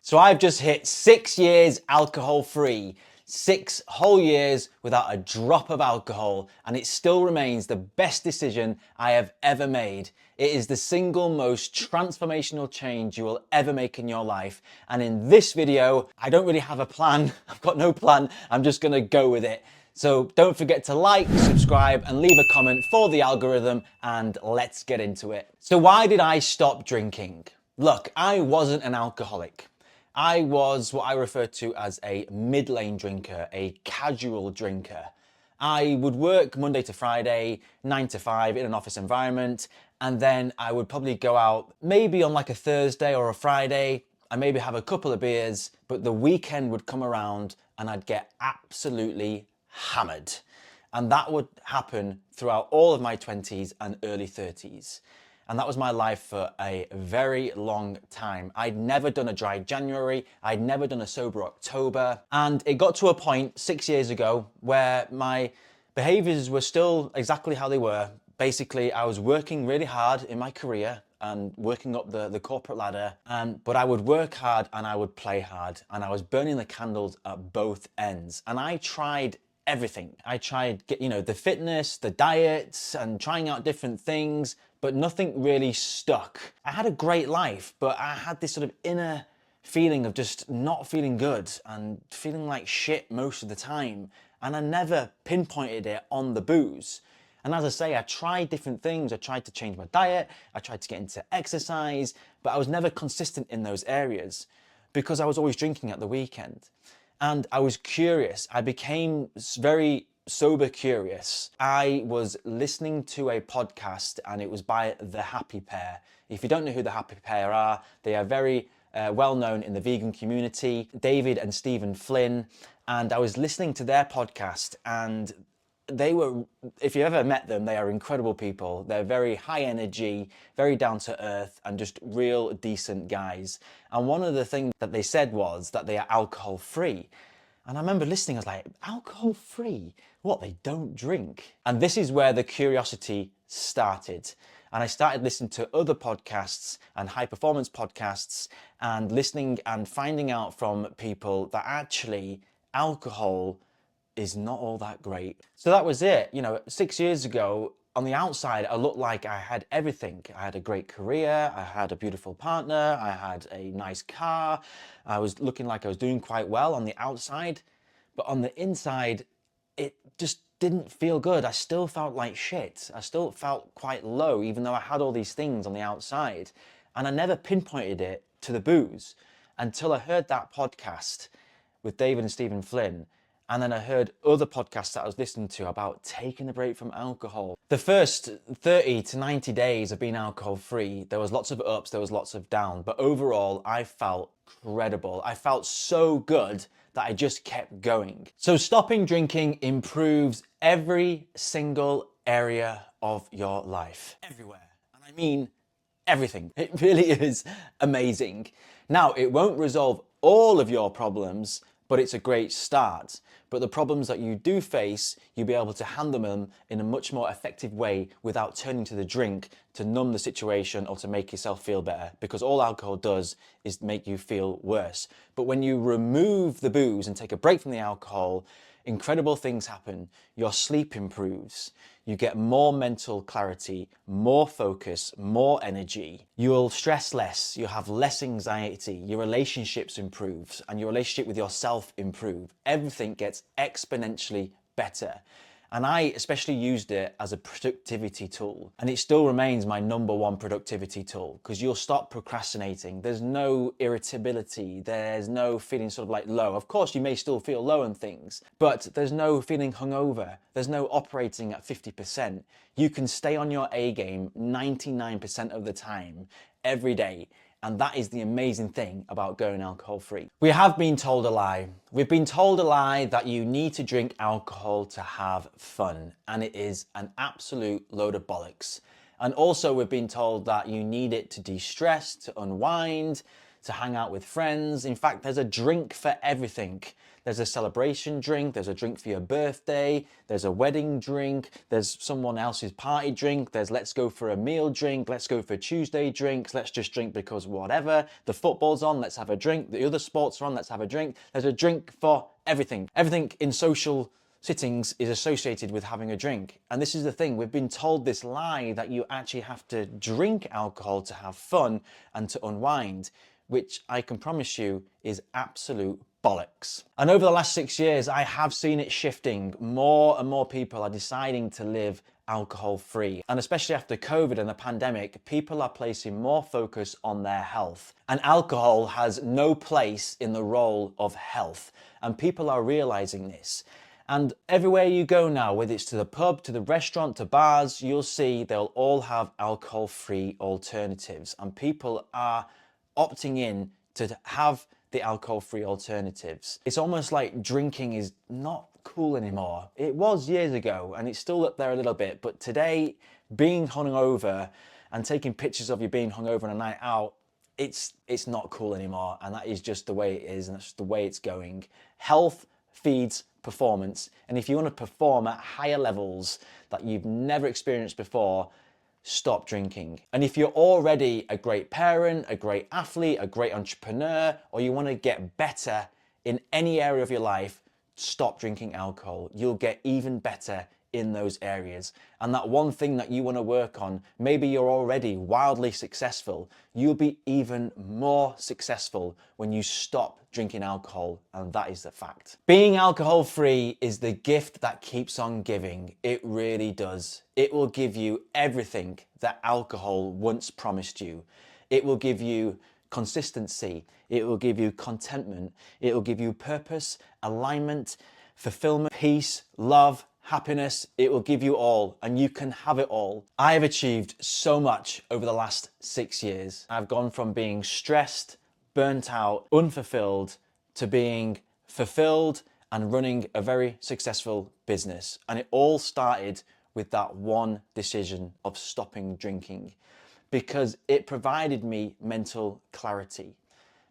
So I've just hit 6 years alcohol free, 6 whole years without a drop of alcohol, and it still remains the best decision I have ever made. It is the single most transformational change you will ever make in your life. And in this video, I don't really have a plan. I've got no plan. I'm just gonna go with it. So don't forget to like, subscribe, and leave a comment for the algorithm, and let's get into it. So why did I stop drinking? Look, I wasn't an alcoholic. I was what I refer to as a mid-lane drinker, a casual drinker. I would work Monday to Friday, 9 to 5 in an office environment, and then I would probably go out maybe on like a Thursday or a Friday, and maybe have a couple of beers, but the weekend would come around and I'd get absolutely hammered. And that would happen throughout all of my 20s and early 30s. And that was my life for a very long time. I'd never done a dry January. I'd never done a sober October. And it got to a point 6 years ago where my behaviors were still exactly how they were. Basically, I was working really hard in my career and working up the corporate ladder. But I would work hard and I would play hard. And I was burning the candles at both ends. And I tried everything. I tried, the fitness, the diets, and trying out different things, but nothing really stuck. I had a great life, but I had this sort of inner feeling of just not feeling good and feeling like shit most of the time. And I never pinpointed it on the booze. And as I say, I tried different things. I tried to change my diet. I tried to get into exercise, but I was never consistent in those areas because I was always drinking at the weekend. And I was curious. I became very sober curious. I was listening to a podcast and it was by The Happy Pair. If you don't know who The Happy Pair are, they are very well known in the vegan community, David and Stephen Flynn. And I was listening to their podcast, and they were, if you ever met them, they are incredible people. They're very high energy, very down to earth, and just real decent guys. And one of the things that they said was that they are alcohol free. And I remember listening, I was like, alcohol free? What, they don't drink? And this is where the curiosity started. And I started listening to other podcasts and high performance podcasts and listening and finding out from people that actually alcohol is not all that great. So that was it. 6 years ago, on the outside, I looked like I had everything. I had a great career, I had a beautiful partner, I had a nice car. I was looking like I was doing quite well on the outside, but on the inside, it just didn't feel good. I still felt like shit. I still felt quite low, even though I had all these things on the outside. And I never pinpointed it to the booze until I heard that podcast with David and Stephen Flynn. And then I heard other podcasts that I was listening to about taking a break from alcohol. The first 30 to 90 days of being alcohol free, there was lots of ups, there was lots of downs. But overall, I felt incredible. I felt so good that I just kept going. So stopping drinking improves every single area of your life. Everywhere. And I mean everything. It really is amazing. Now, it won't resolve all of your problems, but it's a great start. But the problems that you do face, you'll be able to handle them in a much more effective way without turning to the drink to numb the situation or to make yourself feel better, because all alcohol does is make you feel worse. But when you remove the booze and take a break from the alcohol, incredible things happen. Your sleep improves. You get more mental clarity, more focus, more energy. You'll stress less. You'll have less anxiety. Your relationships improve, and your relationship with yourself improve. Everything gets exponentially better. And I especially used it as a productivity tool. And it still remains my number one productivity tool, because you'll stop procrastinating. There's no irritability. There's no feeling sort of like low. Of course, you may still feel low on things, but there's no feeling hungover. There's no operating at 50%. You can stay on your A game 99% of the time, every day. And that is the amazing thing about going alcohol free. We have been told a lie. We've been told a lie that you need to drink alcohol to have fun. And it is an absolute load of bollocks. And also we've been told that you need it to de-stress, to unwind, to hang out with friends. In fact, there's a drink for everything. There's a celebration drink, there's a drink for your birthday, there's a wedding drink, there's someone else's party drink, there's let's go for a meal drink, let's go for Tuesday drinks, let's just drink because whatever. The football's on, let's have a drink. The other sports are on, let's have a drink. There's a drink for everything. Everything in social sittings is associated with having a drink. And this is the thing, we've been told this lie that you actually have to drink alcohol to have fun and to unwind, which I can promise you is absolute bollocks. And over the last 6 years, I have seen it shifting. More and more people are deciding to live alcohol free. And especially after COVID and the pandemic, people are placing more focus on their health. And alcohol has no place in the role of health. And people are realizing this. And everywhere you go now, whether it's to the pub, to the restaurant, to bars, you'll see they'll all have alcohol-free alternatives. And people are opting in to have the alcohol-free alternatives. It's almost like drinking is not cool anymore. It was years ago, and it's still up there a little bit, but today, being hungover and taking pictures of you being hungover on a night out, it's not cool anymore, and that is just the way it is, and that's just the way it's going. Health feeds performance, and if you want to perform at higher levels that you've never experienced before, stop drinking. And if you're already a great parent, a great athlete, a great entrepreneur, or you want to get better in any area of your life, stop drinking alcohol. You'll get even better in those areas. And that one thing that you want to work on, maybe you're already wildly successful, you'll be even more successful when you stop drinking alcohol, and that is the fact. Being alcohol free is the gift that keeps on giving. It really does. It will give you everything that alcohol once promised you. It will give you consistency. It will give you contentment. It will give you purpose, alignment, fulfillment, peace, love, happiness. It will give you all, and you can have it all. I have achieved so much over the last 6 years. I've gone from being stressed, burnt out, unfulfilled, to being fulfilled and running a very successful business. And it all started with that one decision of stopping drinking, because it provided me mental clarity.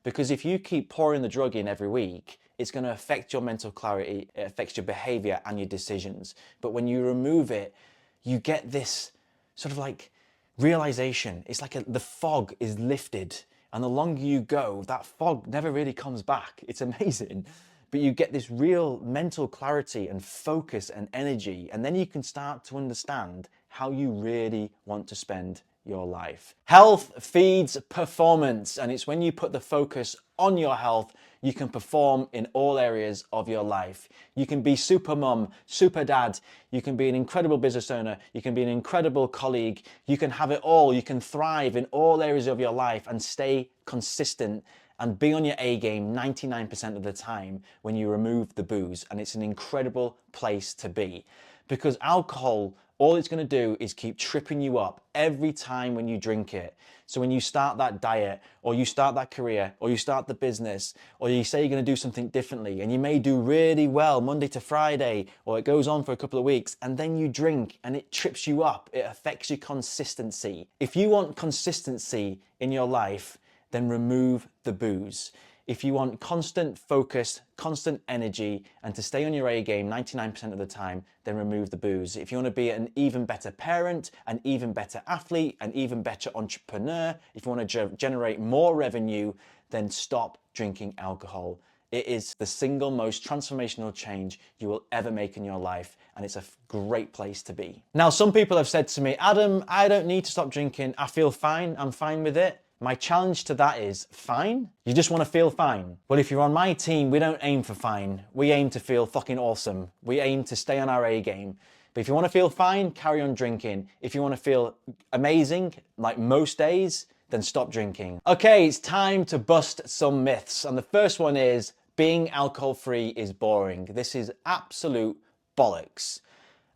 Because if you keep pouring the drug in every week, it's going to affect your mental clarity, it affects your behavior and your decisions. But when you remove it, you get this sort of like realization. It's like the fog is lifted, and the longer you go, that fog never really comes back. It's amazing. But you get this real mental clarity and focus and energy, and then you can start to understand how you really want to spend your life. Health feeds performance, and it's when you put the focus on your health, you can perform in all areas of your life. You can be super mum, super dad, you can be an incredible business owner, you can be an incredible colleague, you can have it all, you can thrive in all areas of your life and stay consistent and be on your A game 99% of the time when you remove the booze. And it's an incredible place to be, because alcohol, all it's going to do is keep tripping you up every time when you drink it. So when you start that diet, or you start that career, or you start the business, or you say you're going to do something differently, and you may do really well Monday to Friday, or it goes on for a couple of weeks, and then you drink and it trips you up. It affects your consistency. If you want consistency in your life, then remove the booze. If you want constant focus, constant energy, and to stay on your A game 99% of the time, then remove the booze. If you want to be an even better parent, an even better athlete, an even better entrepreneur, if you want to generate more revenue, then stop drinking alcohol. It is the single most transformational change you will ever make in your life, and it's a great place to be. Now, some people have said to me, Adam, I don't need to stop drinking. I feel fine. I'm fine with it. My challenge to that is, fine? You just want to feel fine? Well, if you're on my team, we don't aim for fine. We aim to feel fucking awesome. We aim to stay on our A game. But if you want to feel fine, carry on drinking. If you want to feel amazing, like most days, then stop drinking. Okay, it's time to bust some myths. And the first one is, being alcohol-free is boring. This is absolute bollocks.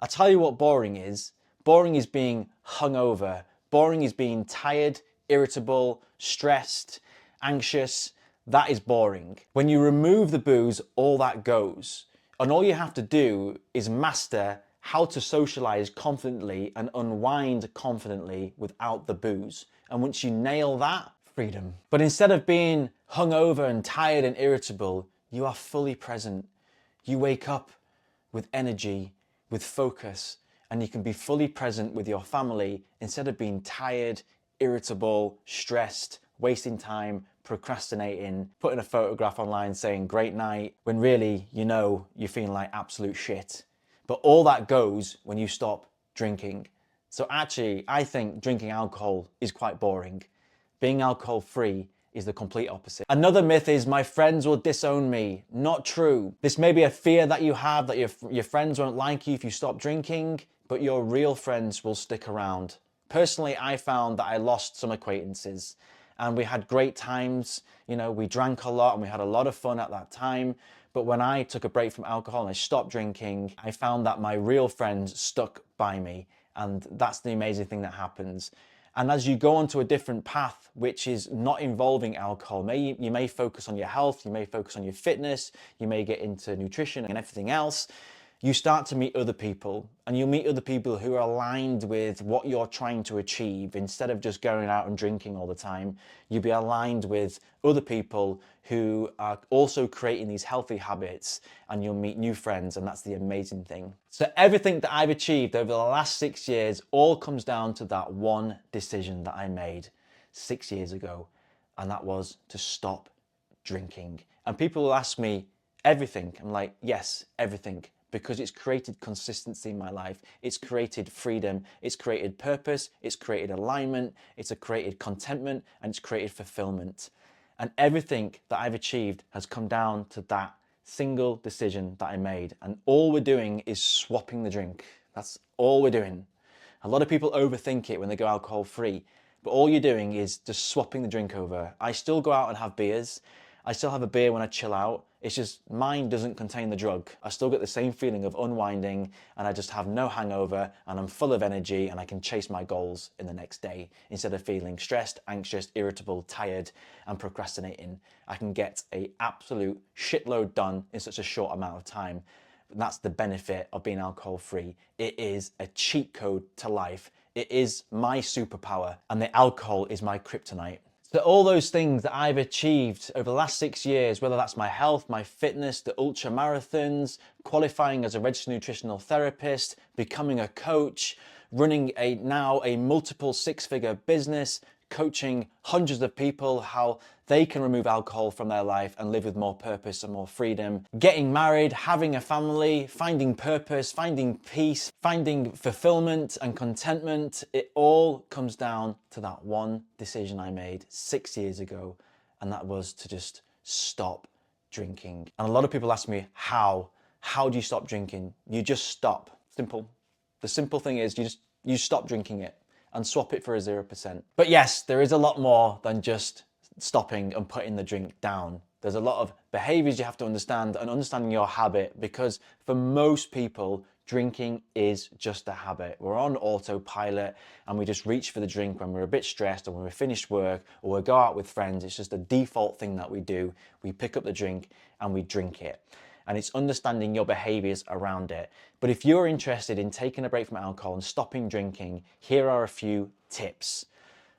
I'll tell you what boring is. Boring is being hungover. Boring is being tired, irritable, stressed, anxious. That is boring. When you remove the booze, all that goes. And all you have to do is master how to socialize confidently and unwind confidently without the booze. And once you nail that, freedom. But instead of being hungover and tired and irritable, you are fully present. You wake up with energy, with focus, and you can be fully present with your family instead of being tired, irritable, stressed, wasting time, procrastinating, putting a photograph online saying great night, when really you know you're feeling like absolute shit. But all that goes when you stop drinking. So actually, I think drinking alcohol is quite boring. Being alcohol free is the complete opposite. Another myth is my friends will disown me. Not true. This may be a fear that you have, that your friends won't like you if you stop drinking, but your real friends will stick around. Personally, I found that I lost some acquaintances and we had great times. You know, we drank a lot and we had a lot of fun at that time. But when I took a break from alcohol and I stopped drinking, I found that my real friends stuck by me. And that's the amazing thing that happens. And as you go onto a different path, which is not involving alcohol, you may focus on your health, you may focus on your fitness, you may get into nutrition and everything else, you start to meet other people, and you'll meet other people who are aligned with what you're trying to achieve. Instead of just going out and drinking all the time, you'll be aligned with other people who are also creating these healthy habits, and you'll meet new friends, and that's the amazing thing. So everything that I've achieved over the last 6 years all comes down to that one decision that I made 6 years ago, and that was to stop drinking. And people will ask me, everything? I'm like, yes, everything. Because it's created consistency in my life. It's created freedom. It's created purpose. It's created alignment. It's created contentment, and it's created fulfillment. And everything that I've achieved has come down to that single decision that I made. And all we're doing is swapping the drink. That's all we're doing. A lot of people overthink it when they go alcohol free, but all you're doing is just swapping the drink over. I still go out and have beers. I still have a beer when I chill out. It's just mine doesn't contain the drug. I still get the same feeling of unwinding, and I just have no hangover, and I'm full of energy, and I can chase my goals in the next day. Instead of feeling stressed, anxious, irritable, tired, and procrastinating, I can get an absolute shitload done in such a short amount of time. And that's the benefit of being alcohol free. It is a cheat code to life. It is my superpower, and the alcohol is my kryptonite. So all those things that I've achieved over the last 6 years, whether that's my health, my fitness, the ultra marathons, qualifying as a registered nutritional therapist, becoming a coach, running now a multiple six-figure business, coaching hundreds of people how they can remove alcohol from their life and live with more purpose and more freedom, getting married, having a family, finding purpose, finding peace, finding fulfillment and contentment. It all comes down to that one decision I made 6 years ago, and that was to just stop drinking. And a lot of people ask me, how do you stop drinking? You just stop. Simple. The simple thing is you stop drinking it and swap it for a 0%. But yes, there is a lot more than just stopping and putting the drink down. There's a lot of behaviors you have to understand, and understanding your habit, because for most people, drinking is just a habit. We're on autopilot and we just reach for the drink when we're a bit stressed, or when we're finished work, or we go out with friends. It's just a default thing that we do. We pick up the drink and we drink it. And it's understanding your behaviors around it. But if you're interested in taking a break from alcohol and stopping drinking, here are a few tips.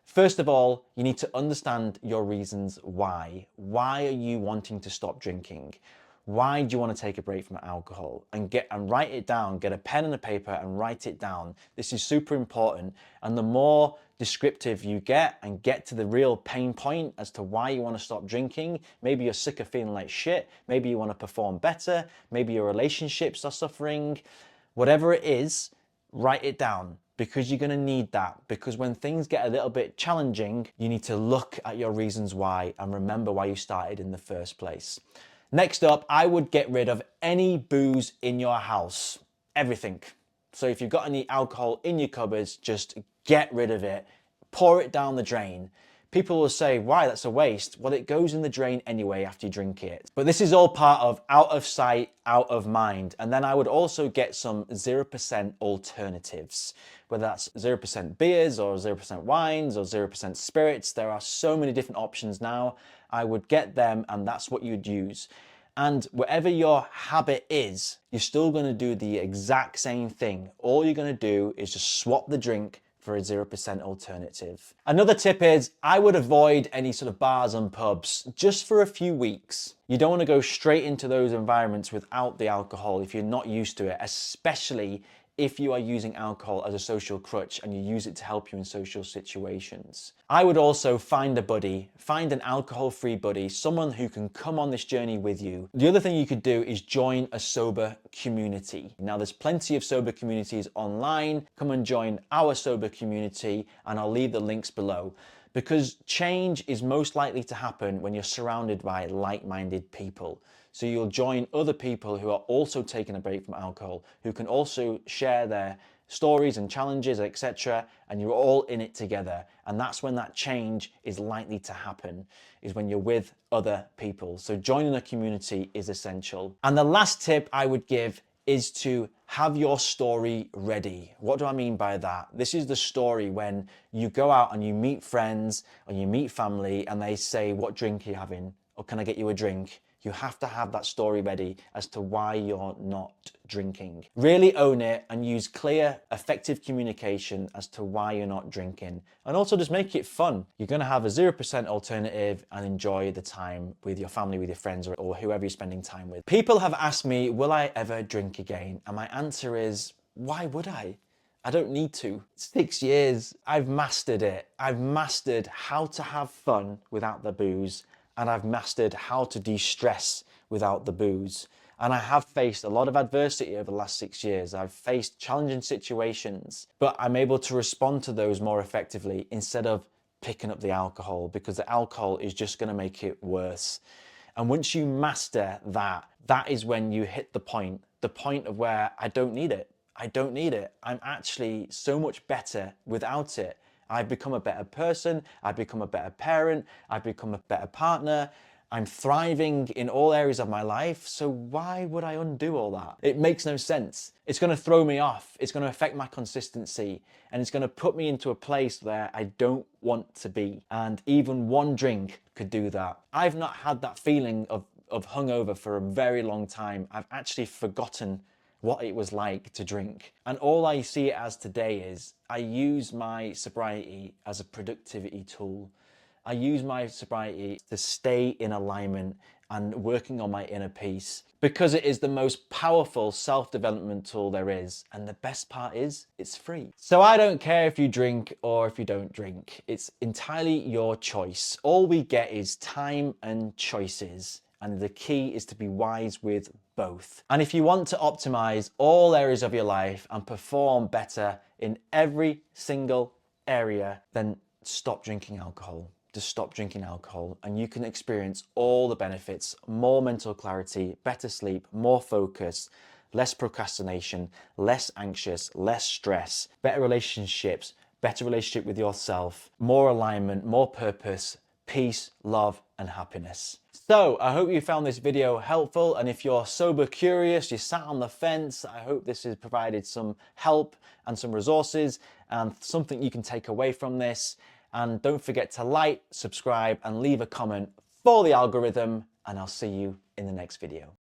First of all, you need to understand your reasons why. Why are you wanting to stop drinking? Why do you want to take a break from alcohol? And write it down. Get a pen and a paper and write it down. This is super important. And the more descriptive you get and get to the real pain point as to why you want to stop drinking, maybe you're sick of feeling like shit, maybe you want to perform better, maybe your relationships are suffering, whatever it is, write it down, because you're going to need that. Because when things get a little bit challenging, you need to look at your reasons why and remember why you started in the first place. Next up, I would get rid of any booze in your house, everything. So if you've got any alcohol in your cupboards, just get rid of it, pour it down the drain. People will say, why, that's a waste. Well, it goes in the drain anyway after you drink it. But this is all part of out of sight, out of mind. And then I would also get some 0% alternatives, whether that's 0% beers or 0% wines or 0% spirits. There are so many different options now. I would get them, and that's what you'd use. And whatever your habit is, you're still going to do the exact same thing. All you're going to do is just swap the drink for a 0% alternative. Another tip is I would avoid any sort of bars and pubs just for a few weeks. You don't want to go straight into those environments without the alcohol if you're not used to it, especially if you are using alcohol as a social crutch and you use it to help you in social situations. I would also find a buddy, find an alcohol-free buddy, someone who can come on this journey with you. The other thing you could do is join a sober community. Now there's plenty of sober communities online. Come and join our sober community and I'll leave the links below. Because change is most likely to happen when you're surrounded by like-minded people. So you'll join other people who are also taking a break from alcohol, who can also share their stories and challenges, etc. And you're all in it together. And that's when that change is likely to happen, is when you're with other people. So joining a community is essential. And the last tip I would give is to have your story ready. What do I mean by that? This is the story when you go out and you meet friends or you meet family and they say, what drink are you having? Or can I get you a drink? You have to have that story ready as to why you're not drinking. Really own it and use clear, effective communication as to why you're not drinking. And also just make it fun. You're gonna have a 0% alternative and enjoy the time with your family, with your friends, or whoever you're spending time with. People have asked me, will I ever drink again? And my answer is, why would I? I don't need to. 6 years, I've mastered it. I've mastered how to have fun without the booze. And I've mastered how to de-stress without the booze. And I have faced a lot of adversity over the last 6 years. I've faced challenging situations, but I'm able to respond to those more effectively instead of picking up the alcohol, because the alcohol is just gonna make it worse. And once you master that, that is when you hit the point of where I don't need it. I don't need it. I'm actually so much better without it. I've become a better person, I've become a better parent, I've become a better partner, I'm thriving in all areas of my life, so why would I undo all that? It makes no sense. It's gonna throw me off, it's gonna affect my consistency, and it's gonna put me into a place where I don't want to be. And even one drink could do that. I've not had that feeling of hungover for a very long time. I've actually forgotten what it was like to drink. And all I see it as today is I use my sobriety as a productivity tool. I use my sobriety to stay in alignment and working on my inner peace, because it is the most powerful self-development tool there is. And the best part is it's free. So I don't care if you drink or if you don't drink. It's entirely your choice. All we get is time and choices. And the key is to be wise with both. And if you want to optimize all areas of your life and perform better in every single area, then stop drinking alcohol. Just stop drinking alcohol and you can experience all the benefits: more mental clarity, better sleep, more focus, less procrastination, less anxious, less stress, better relationships, better relationship with yourself, more alignment, more purpose, peace, love, and happiness. So I hope you found this video helpful, and if you're sober curious, you sat on the fence, I hope this has provided some help and some resources and something you can take away from this. And don't forget to like, subscribe, and leave a comment for the algorithm, and I'll see you in the next video.